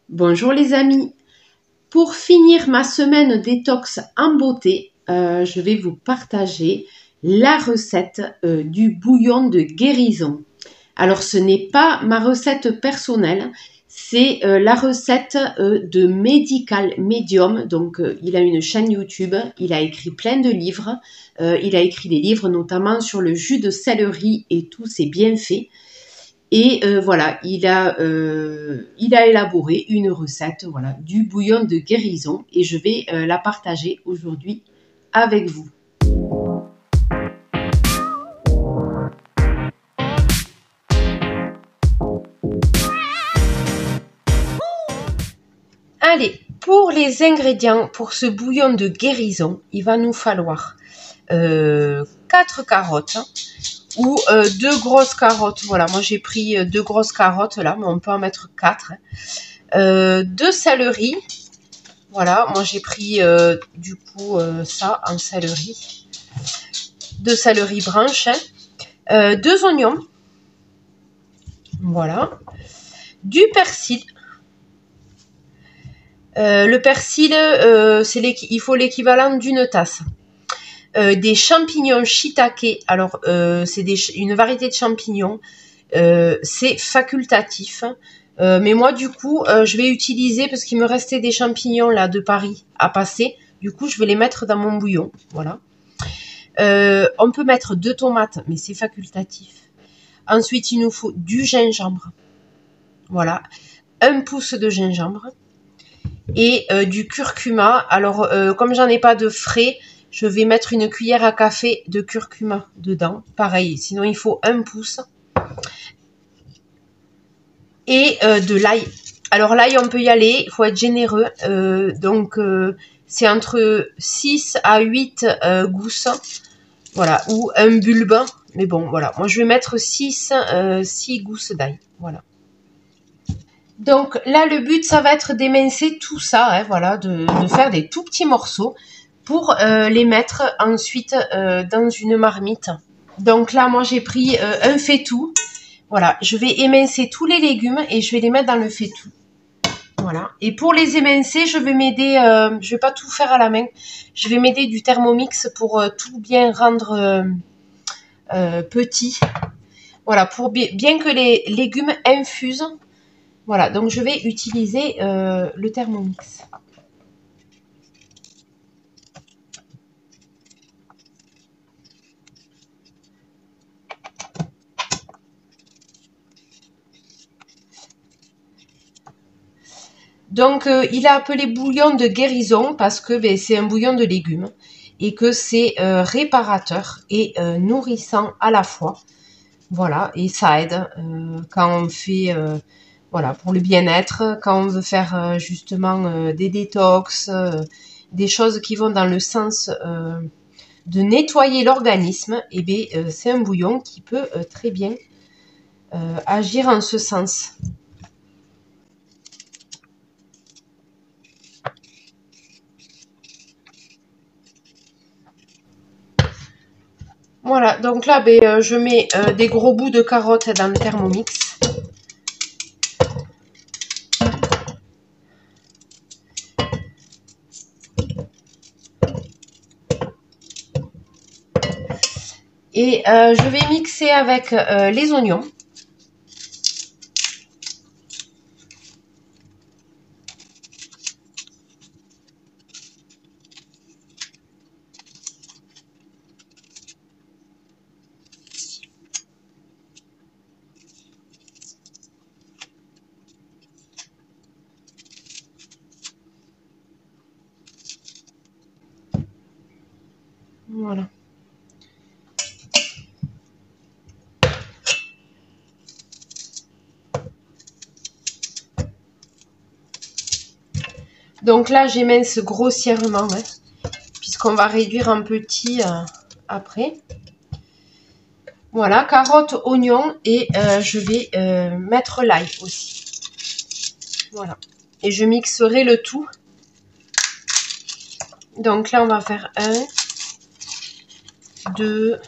Bonjour les amis. Pour finir ma semaine détox en beauté, je vais vous partager la recette du bouillon de guérison. Alors ce n'est pas ma recette personnelle, c'est la recette de Medical Medium. Donc il a une chaîne YouTube, il a écrit plein de livres, il a écrit des livres notamment sur le jus de céleri et tous ses bienfaits. Et voilà, il a élaboré une recette voilà, du bouillon de guérison et je vais la partager aujourd'hui avec vous. Allez, pour les ingrédients pour ce bouillon de guérison, il va nous falloir 4 carottes ou 2 grosses carottes. Voilà, moi j'ai pris 2 grosses carottes là, mais on peut en mettre 4. 2 céleris. Voilà, moi j'ai pris du coup ça en céleri. 2 céleris branches. 2 oignons. Voilà. Du persil. Le persil, il faut l'équivalent d'une tasse. Des champignons shiitake. Alors, c'est une variété de champignons. C'est facultatif. Mais moi, du coup, je vais utiliser, parce qu'il me restait des champignons là de Paris à passer. Du coup, je vais les mettre dans mon bouillon. Voilà. On peut mettre 2 tomates, mais c'est facultatif. Ensuite, il nous faut du gingembre. Voilà. 1 pouce de gingembre. Et du curcuma. Alors, comme j'en ai pas de frais, je vais mettre une cuillère à café de curcuma dedans. Pareil, sinon il faut 1 pouce. Et de l'ail. Alors l'ail, on peut y aller, il faut être généreux. Donc, c'est entre 6 à 8 gousses. Voilà, ou un bulbe. Mais bon, voilà. Moi, je vais mettre 6 gousses d'ail. Voilà. Donc là, le but, ça va être d'émincer tout ça, hein, voilà, de faire des tout petits morceaux pour les mettre ensuite dans une marmite. Donc là, moi, j'ai pris un faitout. Voilà, je vais émincer tous les légumes et je vais les mettre dans le faitout. Voilà. Et pour les émincer, je vais m'aider, je vais pas tout faire à la main. Je vais m'aider du Thermomix pour tout bien rendre petit. Voilà, pour bien que les légumes infusent. Voilà, donc je vais utiliser le Thermomix. Donc, il est appelé bouillon de guérison parce que c'est un bouillon de légumes et que c'est réparateur et nourrissant à la fois. Voilà, et ça aide quand on fait, voilà, pour le bien-être, quand on veut faire justement des détox, des choses qui vont dans le sens de nettoyer l'organisme, et bien c'est un bouillon qui peut très bien agir en ce sens. Voilà, donc là, je mets des gros bouts de carottes dans le Thermomix. Et je vais mixer avec les oignons. Voilà. Donc là, j'émince grossièrement, hein, puisqu'on va réduire en petit après. Voilà, carottes, oignons et je vais mettre l'ail aussi. Voilà. Et je mixerai le tout. Donc là, on va faire 1, 2,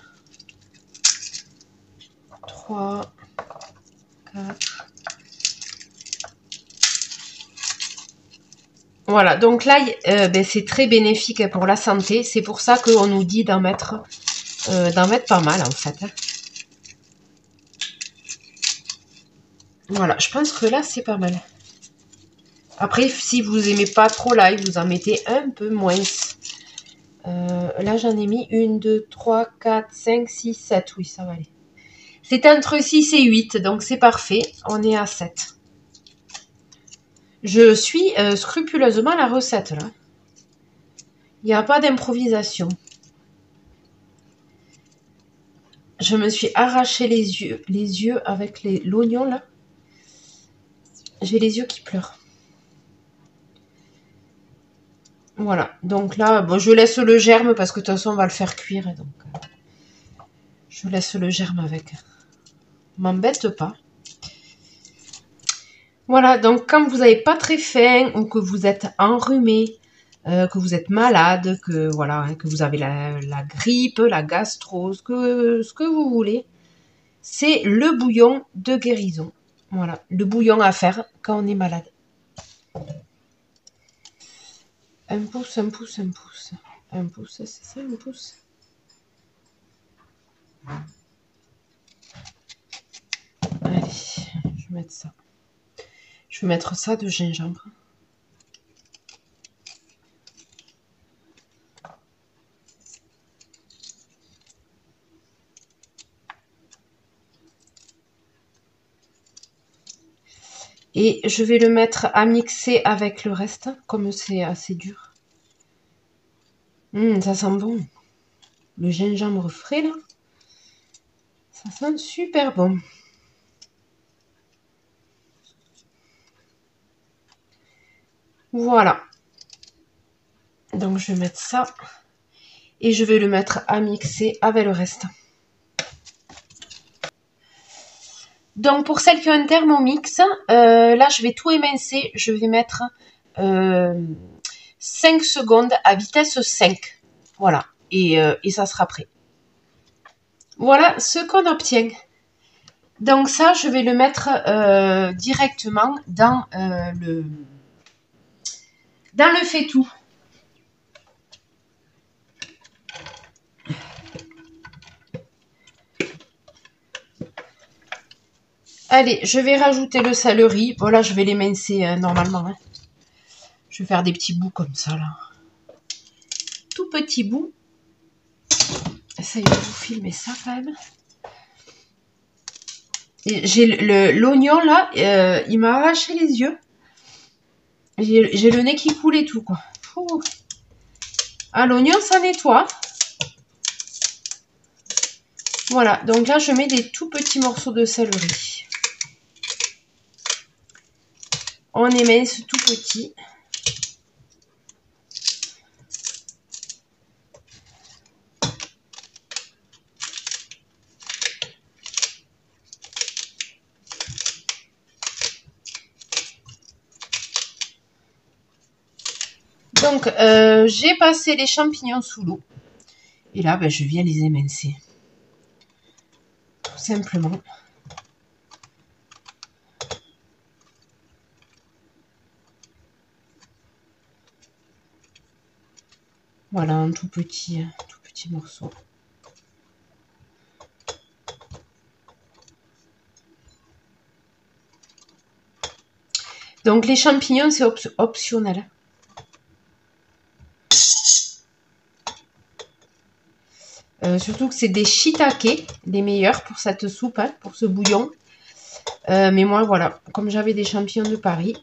3, 4, Voilà, donc l'ail, ben, c'est très bénéfique pour la santé. C'est pour ça qu'on nous dit d'en mettre pas mal, en fait. Voilà, je pense que là, c'est pas mal. Après, si vous aimez pas trop l'ail, vous en mettez un peu moins. Là, j'en ai mis 1, 2, 3, 4, 5, 6, 7. Oui, ça va aller. C'est entre 6 et 8, donc c'est parfait. On est à 7. Je suis scrupuleusement la recette, là. Il n'y a pas d'improvisation. Je me suis arraché les yeux avec l'oignon, là. J'ai les yeux qui pleurent. Voilà, donc là, bon, je laisse le germe parce que de toute façon, on va le faire cuire. Donc, je laisse le germe avec. M'embête pas. Voilà, donc quand vous n'avez pas très faim ou que vous êtes enrhumé, que vous êtes malade, que voilà, hein, que vous avez la grippe, la gastro, ce que vous voulez, c'est le bouillon de guérison. Voilà, le bouillon à faire quand on est malade. Un pouce, un pouce, un pouce. Un pouce, c'est ça, un pouce. Allez, je vais mettre ça. Je vais mettre ça de gingembre. Et je vais le mettre à mixer avec le reste, comme c'est assez dur. Ça sent bon. Le gingembre frais, là, ça sent super bon. Voilà. Donc, je vais mettre ça. Et je vais le mettre à mixer avec le reste. Donc, pour celles qui ont un Thermomix, là, je vais tout émincer. Je vais mettre 5 secondes à vitesse 5. Voilà. Et ça sera prêt. Voilà ce qu'on obtient. Donc ça, je vais le mettre directement dans le faitout. Allez, je vais rajouter le céleri. Voilà, je vais l'émincer normalement. Hein. Je vais faire des petits bouts comme ça, là. Tout petits bouts. Essayez de vous filmer ça, quand même. J'ai l'oignon, là, il m'a arraché les yeux. J'ai le nez qui coule et tout, quoi. Ouh. Ah, l'oignon, ça nettoie. Voilà, donc là, je mets des tout petits morceaux de céleri. On émince tout petit. Donc, j'ai passé les champignons sous l'eau. Et là, ben, je viens les émincer. Tout simplement. Voilà, un tout petit morceau. Donc, les champignons, c'est optionnel. Surtout que c'est des shiitake, les meilleurs pour cette soupe, hein, pour ce bouillon. Mais moi, voilà, comme j'avais des champignons de Paris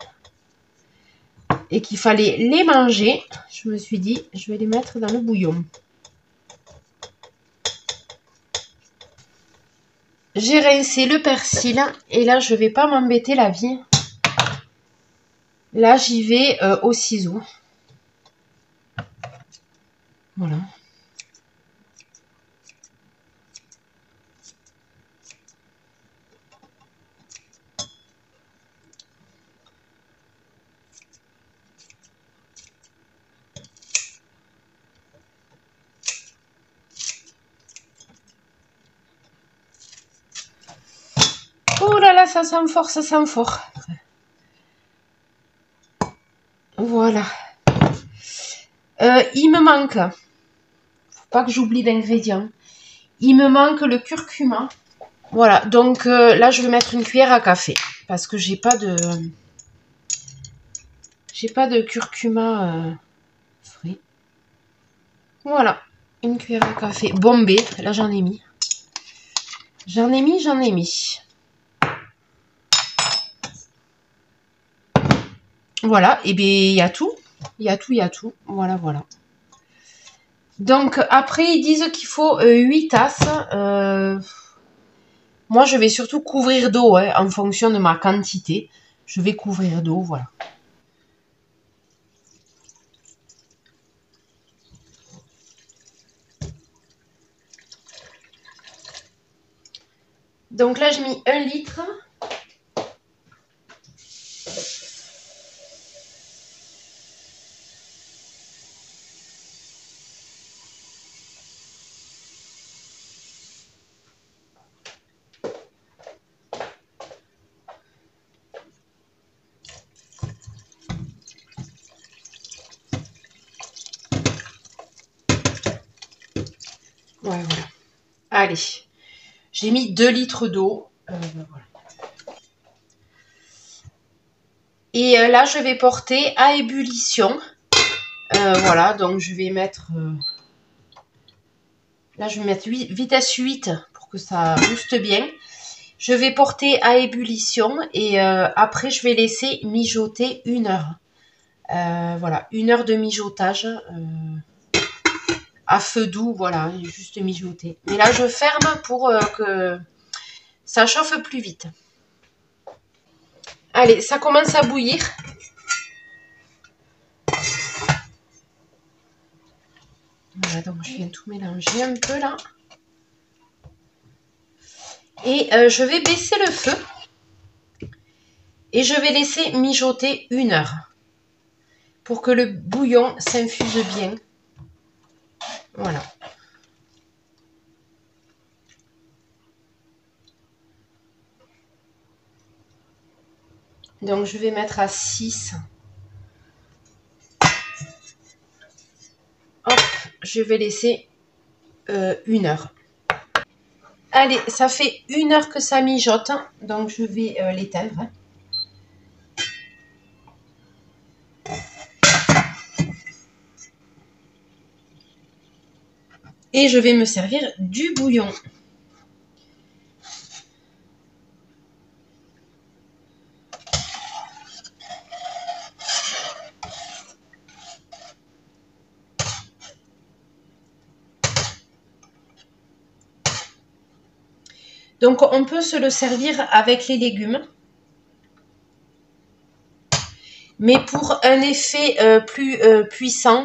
et qu'il fallait les manger, je me suis dit, je vais les mettre dans le bouillon. J'ai rincé le persil et là, je vais pas m'embêter la vie. Là, j'y vais au ciseau. Voilà. Oh là là, ça sent fort, ça sent fort. Voilà. Il me manque, faut pas que j'oublie d'ingrédients. Il me manque le curcuma. Voilà, donc là je vais mettre une cuillère à café parce que j'ai pas de curcuma frais. Voilà, une cuillère à café bombée. Là j'en ai mis. J'en ai mis. Voilà, et bien il y a tout. Il y a tout. Voilà. Donc après ils disent qu'il faut 8 tasses. Moi je vais surtout couvrir d'eau hein, en fonction de ma quantité. Je vais couvrir d'eau, voilà. Donc là j'ai mis 1 litre. Ouais, voilà. Allez, j'ai mis 2 litres d'eau. Voilà. Et là, je vais porter à ébullition. Voilà, donc je vais mettre... là, je vais mettre vitesse 8 pour que ça booste bien. Je vais porter à ébullition et après, je vais laisser mijoter 1 heure. Voilà, 1 heure de mijotage. À feu doux, voilà, juste mijoter. Mais là, je ferme pour que ça chauffe plus vite. Allez, ça commence à bouillir. Voilà, donc je viens tout mélanger un peu là. Et je vais baisser le feu. Et je vais laisser mijoter 1 heure. Pour que le bouillon s'infuse bien. Voilà. Donc je vais mettre à 6. Hop, je vais laisser 1 heure. Allez, ça fait 1 heure que ça mijote. Donc je vais l'éteindre. Et je vais me servir du bouillon. Donc on peut se le servir avec les légumes. Mais pour un effet plus puissant,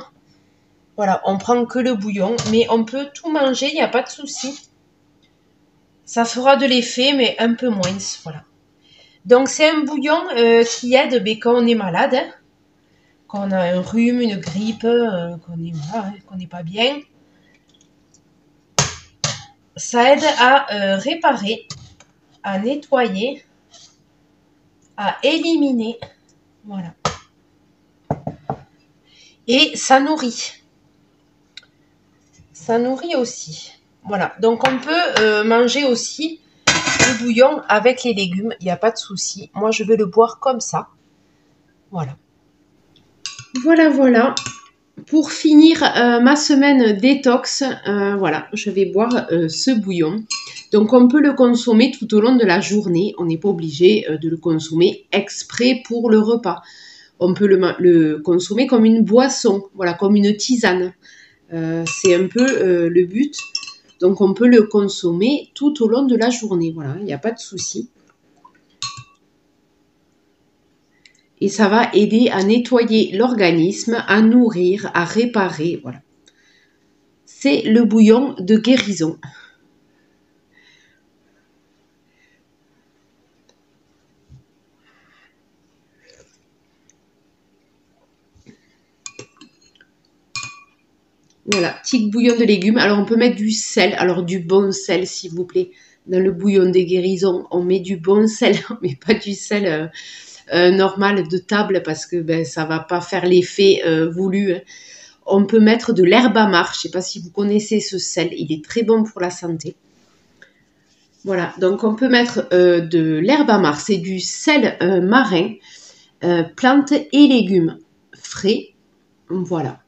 voilà, on prend que le bouillon. Mais on peut tout manger, il n'y a pas de souci. Ça fera de l'effet, mais un peu moins, voilà. Donc c'est un bouillon qui aide quand on est malade, hein, quand on a un rhume, une grippe, qu'on n'est pas bien. Ça aide à réparer, à nettoyer, à éliminer. Voilà. Et ça nourrit. Ça nourrit aussi. Voilà. Donc on peut manger aussi le bouillon avec les légumes. Il n'y a pas de souci. Moi, je vais le boire comme ça. Voilà. Voilà. Pour finir ma semaine détox, voilà, je vais boire ce bouillon. Donc on peut le consommer tout au long de la journée. On n'est pas obligé de le consommer exprès pour le repas. On peut le consommer comme une boisson, voilà, comme une tisane. C'est un peu le but. Donc on peut le consommer tout au long de la journée. Voilà, il n'y a pas de souci. Et ça va aider à nettoyer l'organisme, à nourrir, à réparer. Voilà. C'est le bouillon de guérison. Voilà, petit bouillon de légumes. Alors, on peut mettre du sel. Alors, du bon sel, s'il vous plaît. Dans le bouillon de guérison, on met du bon sel. On met pas du sel normal de table parce que ben, ça va pas faire l'effet voulu. Hein. On peut mettre de l'herbe amare. Je ne sais pas si vous connaissez ce sel. Il est très bon pour la santé. Voilà, donc on peut mettre de l'herbe amare. C'est du sel marin, plantes et légumes frais. Voilà.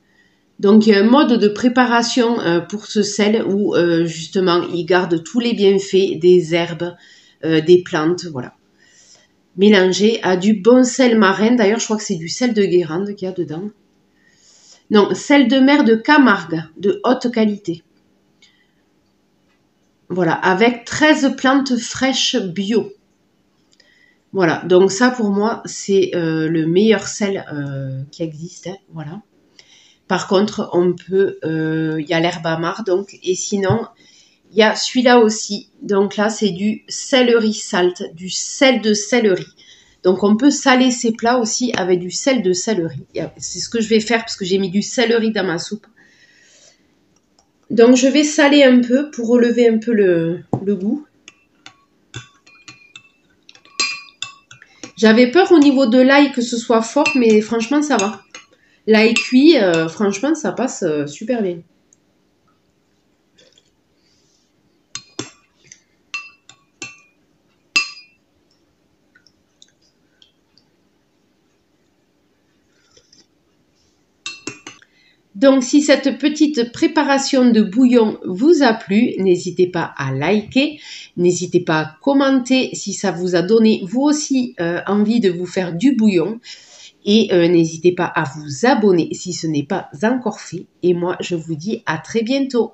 Donc, il y a un mode de préparation pour ce sel où, justement, il garde tous les bienfaits des herbes, des plantes, voilà. Mélangé à du bon sel marin. D'ailleurs, je crois que c'est du sel de Guérande qu'il y a dedans. Non, sel de mer de Camargue, de haute qualité. Voilà, avec 13 plantes fraîches bio. Voilà, donc ça, pour moi, c'est le meilleur sel qui existe, hein, voilà. Par contre, on peut, il y a l'herbe amare, donc, et sinon, il y a celui-là aussi. Donc là, c'est du céleri salt, du sel de céleri. Donc, on peut saler ses plats aussi avec du sel de céleri. C'est ce que je vais faire parce que j'ai mis du céleri dans ma soupe. Donc, je vais saler un peu pour relever un peu le goût. J'avais peur au niveau de l'ail que ce soit fort, mais franchement, ça va. L'ail cuit, franchement, ça passe super bien. Donc, si cette petite préparation de bouillon vous a plu, n'hésitez pas à liker, n'hésitez pas à commenter si ça vous a donné vous aussi envie de vous faire du bouillon. Et n'hésitez pas à vous abonner si ce n'est pas encore fait. Et moi, je vous dis à très bientôt.